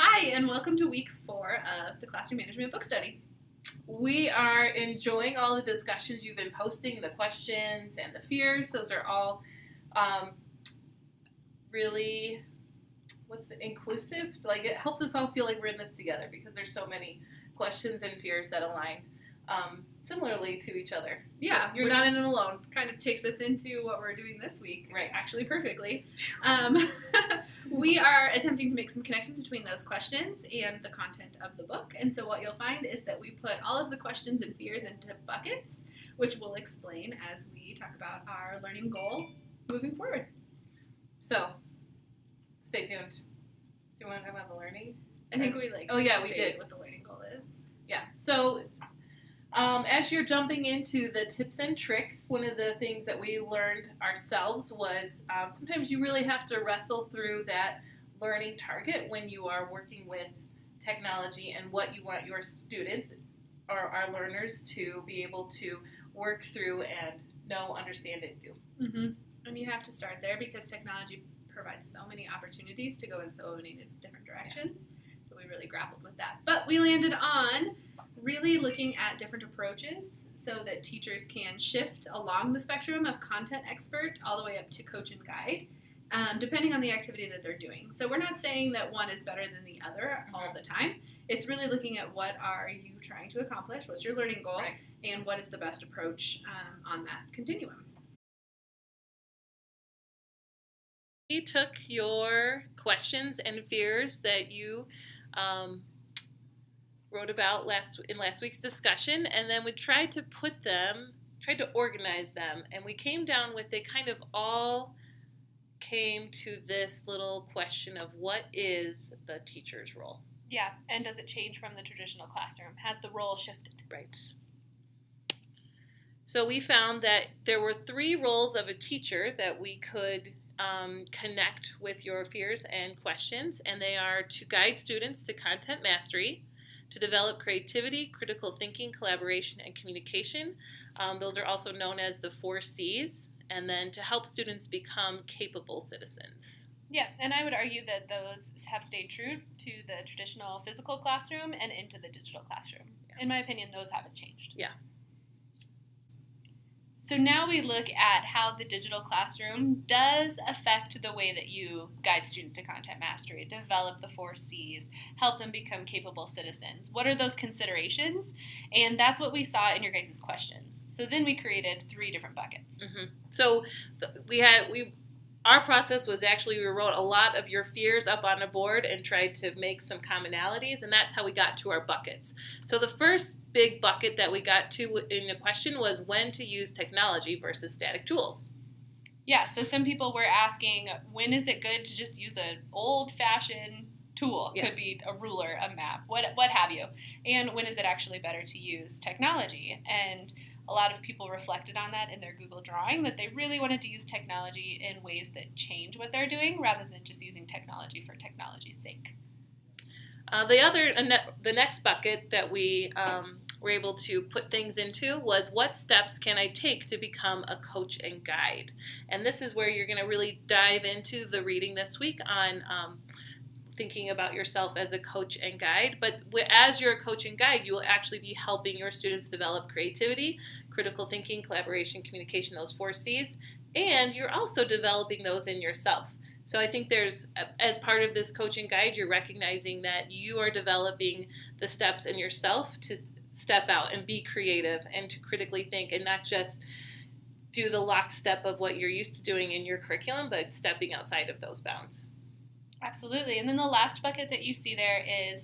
Hi, and welcome to week 4 of the Classroom Management Book Study. We are enjoying all the discussions you've been posting, the questions and the fears. Those are all really inclusive. Like, it helps us all feel like we're in this together because there's so many questions and fears that align similarly to each other. Yeah, You're not in it alone. Kind of takes us into what we're doing this week. Right. Actually, perfectly. We are attempting to make some connections between those questions and the content of the book. And so what you'll find is that we put all of the questions and fears into buckets, which we'll explain as we talk about our learning goal moving forward. So, stay tuned. Do you want to talk about the learning? I think we we did. What the learning goal is. Yeah. So, as you're jumping into the tips and tricks, one of the things that we learned ourselves was sometimes you really have to wrestle through that learning target when you are working with technology and what you want your students or our learners to be able to work through and know, understand, and do. Mm-hmm. And you have to start there because technology provides so many opportunities to go in so many different directions. So we really grappled with that. But we landed on really looking at different approaches so that teachers can shift along the spectrum of content expert all the way up to coach and guide, depending on the activity that they're doing. So we're not saying that one is better than the other all the time. It's really looking at what are you trying to accomplish, what's your learning goal, Right. and what is the best approach on that continuum. We took your questions and fears that you wrote about in last week's discussion, and then we tried to organize them, and we came down with, they kind of all came to this little question of what is the teacher's role? Yeah, and does it change from the traditional classroom? Has the role shifted? Right. So we found that there were 3 roles of a teacher that we could connect with your fears and questions, and they are to guide students to content mastery, to develop creativity, critical thinking, collaboration, and communication. Those are also known as the 4 C's, and then to help students become capable citizens. Yeah, and I would argue that those have stayed true to the traditional physical classroom and into the digital classroom. Yeah. In my opinion, those haven't changed. Yeah. So now we look at how the digital classroom does affect the way that you guide students to content mastery, develop the 4 C's, help them become capable citizens. What are those considerations? And that's what we saw in your guys' questions. So then we created 3 different buckets. Mm-hmm. So our process was actually we wrote a lot of your fears up on a board and tried to make some commonalities, and that's how we got to our buckets. So the first big bucket that we got to in the question was when to use technology versus static tools. Yeah, so some people were asking, when is it good to just use an old-fashioned tool? Yeah. Could be a ruler, a map, what have you. And when is it actually better to use technology? And a lot of people reflected on that in their Google Drawing, that they really wanted to use technology in ways that change what they're doing rather than just using technology for technology's sake. The next bucket that we were able to put things into was what steps can I take to become a coach and guide? And this is where you're going to really dive into the reading this week on thinking about yourself as a coach and guide. But as you're a coach and guide, you will actually be helping your students develop creativity, critical thinking, collaboration, communication, those 4 C's, and you're also developing those in yourself. So I think as part of this coach and guide, you're recognizing that you are developing the steps in yourself to step out and be creative and to critically think and not just do the lockstep of what you're used to doing in your curriculum, but stepping outside of those bounds. Absolutely. And then the last bucket that you see there is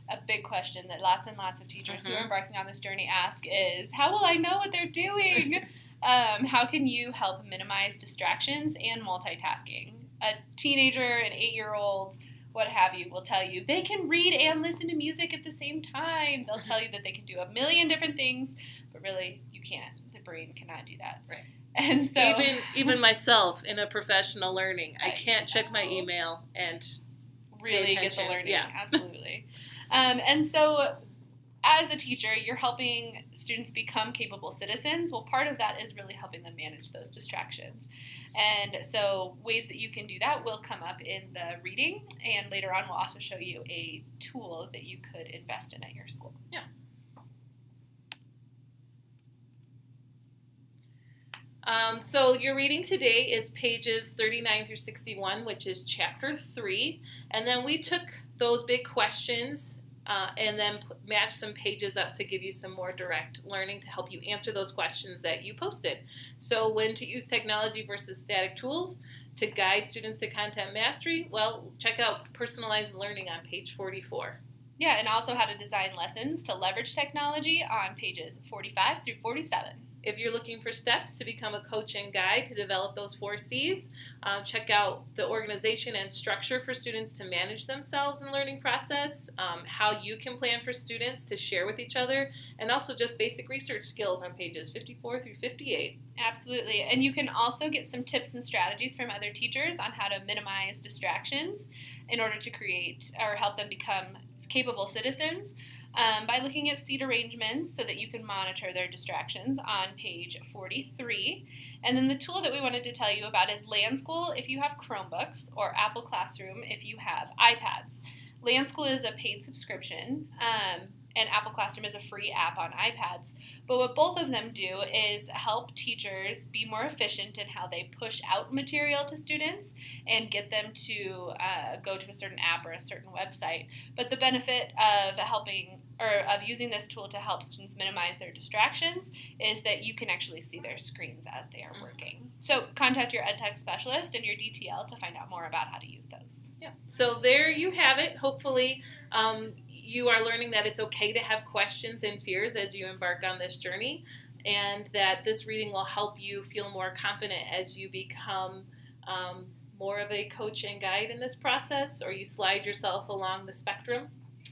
a big question that lots and lots of teachers who are embarking on this journey ask is, how will I know what they're doing? How can you help minimize distractions and multitasking? A teenager, an 8-year-old, what have you, will tell you they can read and listen to music at the same time. They'll tell you that they can do a million different things, but really you can't. The brain cannot do that. Right. And so even myself in a professional learning, I can't check my email and really get the learning. Yeah. Absolutely. And so as a teacher, you're helping students become capable citizens. Well, part of that is really helping them manage those distractions. And so ways that you can do that will come up in the reading, and later on we'll also show you a tool that you could invest in at your school. Yeah. So your reading today is pages 39 through 61, which is chapter 3. And then we took those big questions and then matched some pages up to give you some more direct learning to help you answer those questions that you posted. So when to use technology versus static tools to guide students to content mastery, well, check out personalized learning on page 44. Yeah, and also how to design lessons to leverage technology on pages 45 through 47. If you're looking for steps to become a coach and guide to develop those 4 C's, check out the organization and structure for students to manage themselves in the learning process, how you can plan for students to share with each other, and also just basic research skills on pages 54 through 58. Absolutely. And you can also get some tips and strategies from other teachers on how to minimize distractions in order to create or help them become capable citizens. By looking at seat arrangements so that you can monitor their distractions on page 43. And then the tool that we wanted to tell you about is LandSchool if you have Chromebooks, or Apple Classroom if you have iPads. LandSchool is a paid subscription, and Apple Classroom is a free app on iPads. But what both of them do is help teachers be more efficient in how they push out material to students and get them to go to a certain app or a certain website. But the benefit of of using this tool to help students minimize their distractions is that you can actually see their screens as they are working. So contact your EdTech specialist and your DTL to find out more about how to use those. Yeah. So there you have it. Hopefully you are learning that it's okay to have questions and fears as you embark on this journey, and that this reading will help you feel more confident as you become more of a coach and guide in this process, or you slide yourself along the spectrum.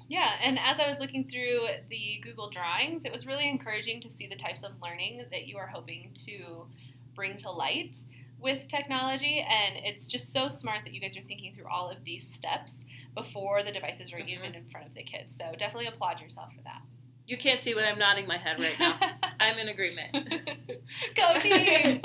Yeah, and as I was looking through the Google Drawings, it was really encouraging to see the types of learning that you are hoping to bring to light with technology, and it's just so smart that you guys are thinking through all of these steps before the devices are even in front of the kids. So definitely applaud yourself for that. You can't see, but I'm nodding my head right now. I'm in agreement. Go team!